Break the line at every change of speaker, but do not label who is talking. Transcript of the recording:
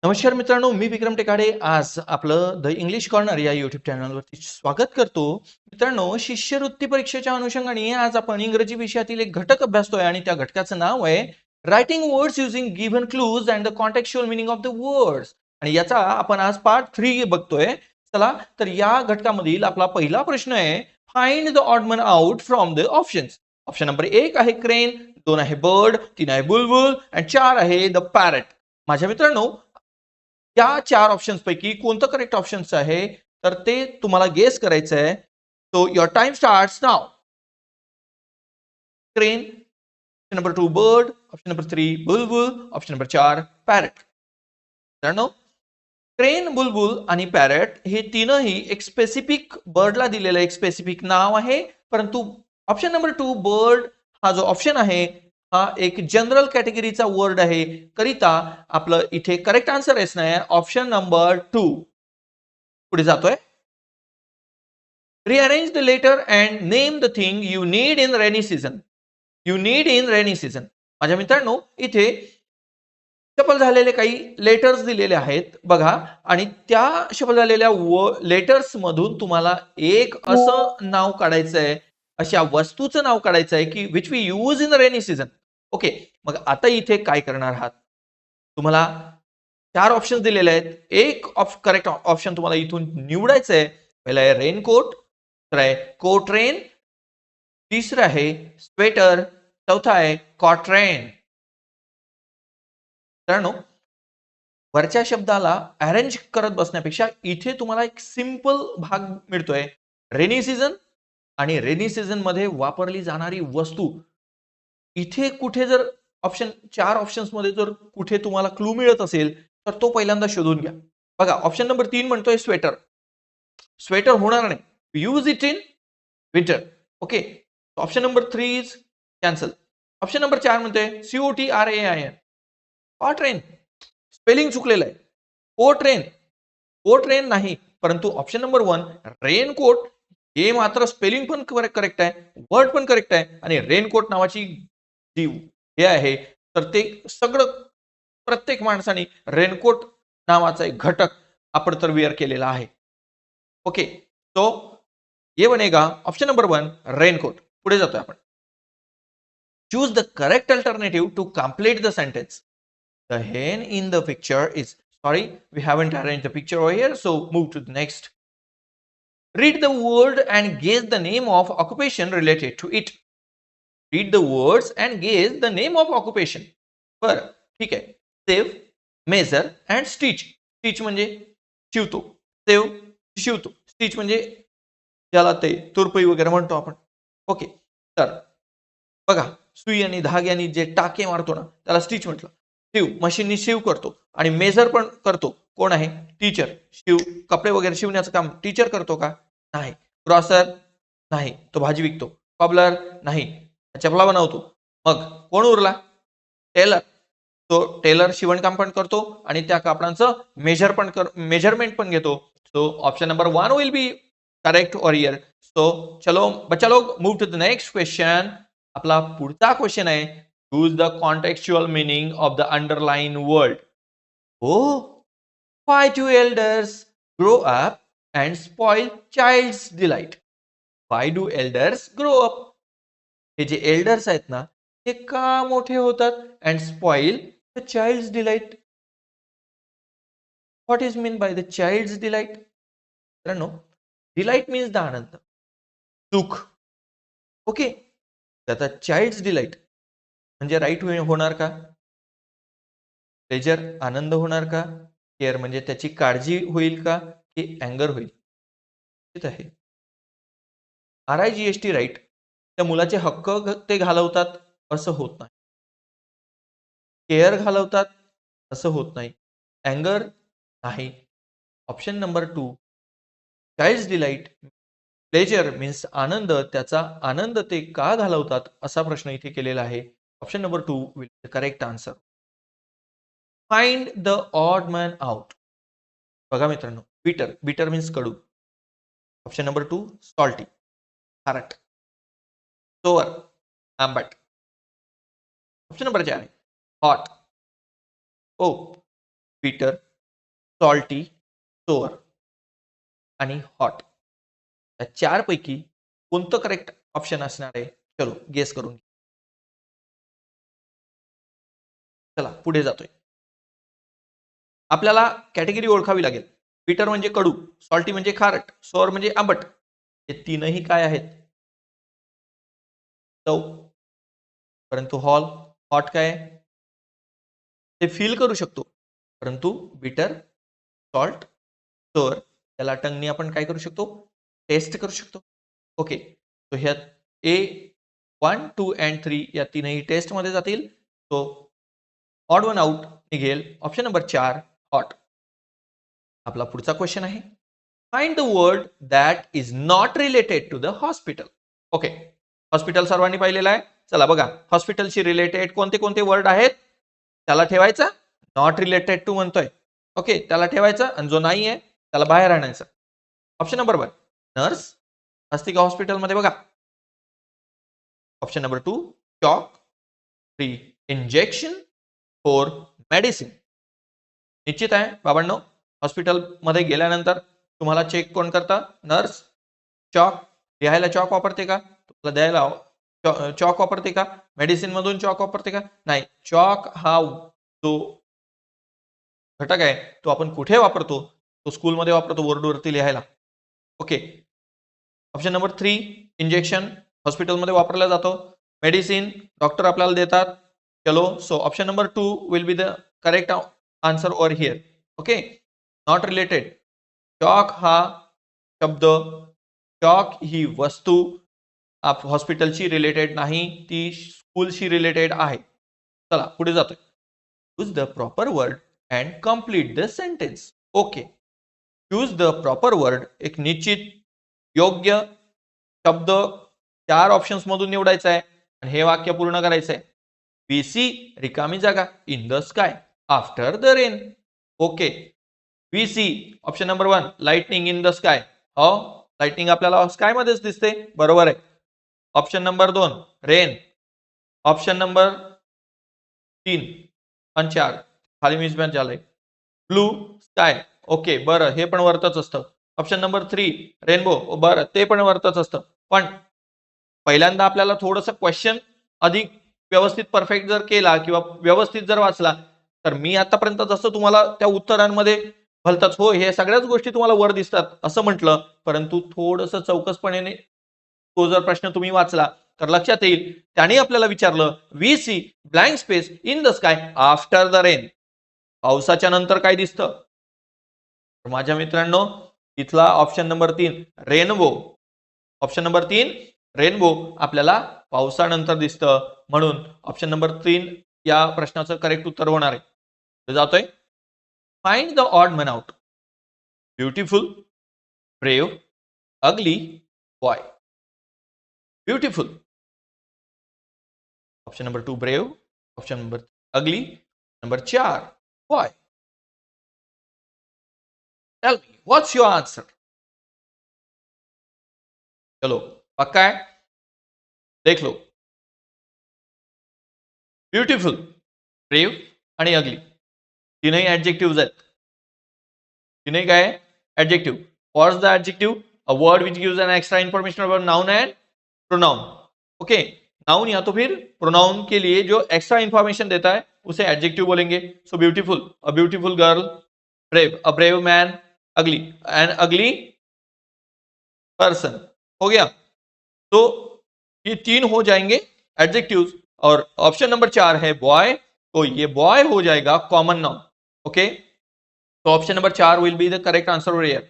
नमस्कार मित्रांनो, मी विक्रम टेकाडे. आज आपलं द इंग्लिश कॉर्नर या यूट्यूब चॅनलवरती स्वागत करतो. मित्रांनो, शिष्यवृत्ती परीक्षेच्या अनुषंगाने आज आपण इंग्रजी विषयातील एक घटक अभ्यासतोय आणि त्या घटकाचं नाव आहे writing words using given clues and the contextual meaning of the words. आणि याचा आपण आज पार्ट 3 बघतोय. चला तर या घटकामधील आपला पहिला प्रश्न आहे, फाइंड द ऑड मन out from the options. Option number 1 आहे क्रेन, 2 आहे बर्ड, 3 आहे बुलबुल आणि 4 आहे द पॅरट. माझ्या मित्रांनो, या 4 ऑप्शन्स पैकी कोणतं करेक्ट ऑप्शन्स आहे तर ते तुम्हाला गेस करायचं आहे. So your time starts now. Crane, option number 2 bird, option number 3 Bulbul, option number 4 parrot. मित्रांनो, क्रेन, बुलबुल आणि पॅरट हे तीनही एक स्पेसिफिक बर्डला दिलेलं एक स्पेसिफिक नाव आहे, परंतु ऑप्शन नंबर 2 बर्ड हा जो ऑप्शन आहे हा एक जनरल कॅटेगरीचा वर्ड आहे. करिता आपलं इथे करेक्ट आन्सर आहे ऑप्शन नंबर 2. पुढे जातोय. Rearrange the letter and name the thing you need in rainy season. You need in rainy season. माझ्या मित्रांनो, इथे शफल झालेले काही लेटर्स दिलेले आहेत बघा, आणि त्या शफल झालेल्या लेटर्स मधून तुम्हाला एक असं नाव काढायचं आहे, अशा वस्तूचं नाव काढायचं आहे की which we use in rainy season. Okay, मग आता इथे काय करणार आहात? तुम्हाला 4 ऑप्शन दिलेले आहेत. एक करेक्ट ऑप्शन तुम्हाला इथून निवडायचं आहे. पहिला आहे रेनकोट, दुसरा आहे कोट रेन, तिसरं आहे स्वेटर, चौथा आहे कॉट्रेन. मित्रांनो, वरच्या शब्दाला अरेंज करत बसण्यापेक्षा इथे तुम्हाला एक सिंपल भाग मिळतोय, रेनी सीझन आणि रेनी सीझन मध्ये वापरली जाणारी वस्तू. इथे कुठे जर ऑप्शन 4 ऑप्शन्स मध्ये जर कुठे तुम्हाला क्लू मिळत असेल तर तो पहिल्यांदा शोधून घ्या. बघा, ऑप्शन नंबर 3 म्हणतोय स्वेटर. स्वेटर होणार नाही, use it in winter. Okay, option number 3 is cancel. Option number 4 म्हणतोय COTRAIN, कॉट्रेन. स्पेलिंग चुकलेलं आहे. कोट्रेन, कोट्रेन नाही, परंतु ऑप्शन नंबर 1 रेनकोट हे मात्र स्पेलिंग पण करेक्ट आहे, वर्ड पण करेक्ट आहे, आणि रेनकोट नावाची जी हे आहे तर ते सगळं प्रत्येक माणसाने रेनकोट नावाचा एक घटक आपण तर वेअर केलेला आहे. ओके, तो ये बनेगा ऑप्शन नंबर 1 रेनकोट. पुढे जातोय आपण. Choose the correct alternative to complete the sentence. The hen in the picture is, sorry, we haven't arranged the picture over here, so move to the next. Read the word and guess the name of occupation related to it. Read the words and guess the name of occupation. बर, ठीक आहे. Sew, measure and stitch. Stitch म्हणजे शिवतो, save शिवतो, stitch म्हणजे ज्याला ते तुरपई वगैरे म्हणतो आपण. ओके, तर बघा, सुई आणि धाग्याने जे टाके मारतो ना त्याला स्टिच म्हटलं. शिव, मशीननी शिव करतो, आणि मेजर पण करतो. कोण आहे? टीचर. शिव, कपडे वगैरे शिवण्याचं काम टीचर करतो का? नाही. ग्रॉसर नाही, तो भाजी विकतो. कॉबलर नाही, चपला बनवतो. मग कोण उरला? टेलर. तो टेलर शिवणकाम पण करतो आणि त्या कापडांचं मेजरमेंट पण घेतो. So option number 1 will be correct और हियर. सो चलो बच्चा लोग, move to the next question. आपला पुढचा क्वेश्चन आहे, choose the contextual meaning of the underline word. हो, why do elders grow up and spoil child's delight. Why do elders grow up. हे जे एल्डर्स आहेत ना, हे का मोठे होतात and spoil the child's delight. What is mean by the child's delight? मित्रांनो, डिलाइट मीन्स द आनंद, सुख. ओके, आता चाइल्ड्स डिलाइट म्हणजे राईट होणार का? प्लेजर, आनंद होणार का? केअर म्हणजे त्याची काळजी होईल का, की अँगर होईल? आहे RIGST राईट, त्या मुलाचे हक्क ते घालवतात असं होत नाही. केअर घालवतात असं होत नाही. अँगर नाही. Option number 2 child's delight, pleasure means आनंद, त्याचा आनंद ते का घालवतात असा प्रश्न इथे केलेला आहे. Option number 2 will the correct answer. Find the odd man out. बघा मित्रांनो, बिटर, बिटर मीन्स कडू. ऑप्शन नंबर 2 सॉल्टी, खारट. सोअर, आंबट. ऑप्शन नंबर 4 हॉट, ओ, बिटर, सॉल्टी, सोअर आणि हॉट. या 4 पैकी कोणतं करेक्ट ऑप्शन असणार आहे? चलो गेस करून. चला पुढे जातोय. आपल्याला कॅटेगरी ओळखावी लागेल. बिटर म्हणजे कडू, सॉल्टी म्हणजे खारट, सोअर म्हणजे आंबट. हे तीनही काय आहेत? चव. परंतु हॉट काय आहे? ते फील करू शकतो. परंतु बिटर, सॉल्ट, सोअर त्याला टंगनी आपण काय करू शकतो? टेस्ट करू शकतो. ओके, तो ह्या ए 1, 2 अँड 3 या तीनही टेस्ट मध्ये जातील. तो ऑड वन आउट निघेल. Option number 4 hot. आपला पुढचा क्वेश्चन आहे, find the word that is not related to the hospital. Okay, hospital सर्वांनी पाहिलेलं आहे. चला बघा, हॉस्पिटलशी रिलेटेड कोणते कोणते वर्ड आहेत त्याला ठेवायचा. नॉट रिलेटेड टू म्हणतोय, ओके, त्याला ठेवायचा आणि जो नाही आहे त्याला बाहेर आणायचा. ऑप्शन नंबर 1 नर्स असते का हॉस्पिटलमध्ये? बघा. Option number 2 chalk, 3 injection, 4 medicine. निश्चित आहे बाबांनो, हॉस्पिटलमध्ये गेल्यानंतर तुम्हाला चेक कोण करता? नर्स. चॉक लिहायला चॉक वापरते का? तुम्हाला द्यायला चॉक वापरते का? मेडिसिन मधून चॉक वापरते का? नाही. चॉक हा जो घटक आहे तो आपण कुठे वापरतो? तो स्कूलमध्ये वापरतो, बोर्डवरती लिहायला. ओके. ऑप्शन नंबर 3 इंजेक्शन हॉस्पिटलमध्ये वापरला जातो. मेडिसिन डॉक्टर आपल्याला देतात. चलो, so option number 2 will be the correct answer over here. Okay, not related. Chalk हा शब्द, चॉक ही वस्तू हॉस्पिटलशी रिलेटेड नाही, ती स्कूलशी रिलेटेड आहे. चला पुढे जातोय. Choose the proper word and complete the sentence. Okay, choose the proper word, एक निश्चित योग्य शब्द 4 ऑप्शन्स मधून निवडायचा आहे आणि हे वाक्य पूर्ण करायचं आहे. वी सी रिकामी जागा in the sky after the rain. Okay, we see option number 1 lightning in the sky. हो, लाइटनिंग आपल्याला स्काय मध्येच दिसते, बरोबर आहे. Option number 2 rain. Option number 3 आणि 4 खाली मिसमॅच झालंय. Blue sky. ओके, बरं, हे पण वरतच असतं. Option number 3 rainbow. बरं, ते पण वरतच असतं. पण पहिल्यांदा आपल्याला थोडंसं क्वेश्चन अधिक व्यवस्थित परफेक्ट जर केला किंवा व्यवस्थित जर वाचला तर मी आतापर्यंत जसं तुम्हाला त्या उत्तरांमध्ये भलतच हो हे सगळ्याच गोष्टी तुम्हाला वर दिसतात असं म्हटलं, परंतु थोडंसं चौकसपणे तो जर प्रश्न तुम्ही वाचला तर लक्षात येईल. त्याने आपल्याला विचारलं we see blank space in the sky after the rain. पावसाच्या नंतर काय दिसतं? माझ्या मित्रांनो, इथला option number 3 rainbow. Option number 3 rainbow आपल्याला पावसानंतर दिसतं, म्हणून ऑप्शन नंबर 3 या प्रश्नाचं करेक्ट उत्तर होणार आहे. जातोय. फाइंड द ऑड मन out. Beautiful, brave, ugly, boy. Beautiful. Option number 2 brave. Option number ugly. Number 4 boy. Tell me what's your answer. चलो पक्का है, देख लो. ब्युटिफुल, ब्रेव आणि अगली तीनही ऍडजेक्टिव्ह आहेत. तीनही काय? Adjective. What's the adjective? A word which gives an extra information about noun end pronoun. Okay, noun या तो फिर प्रोनाउन के लिए जो एक्स्ट्रा इंफॉर्मेशन देता है उसे एडजेक्टिव बोलेंगे. So beautiful, a beautiful girl. Brave, a brave man. Ugly, N ugly person. हो गया. तो ये 3 हो जाएंगे एडजेक्टिव्स. और ऑप्शन नंबर 4 है बॉय, तो ये बॉय हो जाएगा कॉमन नाउन. ओके, तो option number 4 will be the correct answer over here.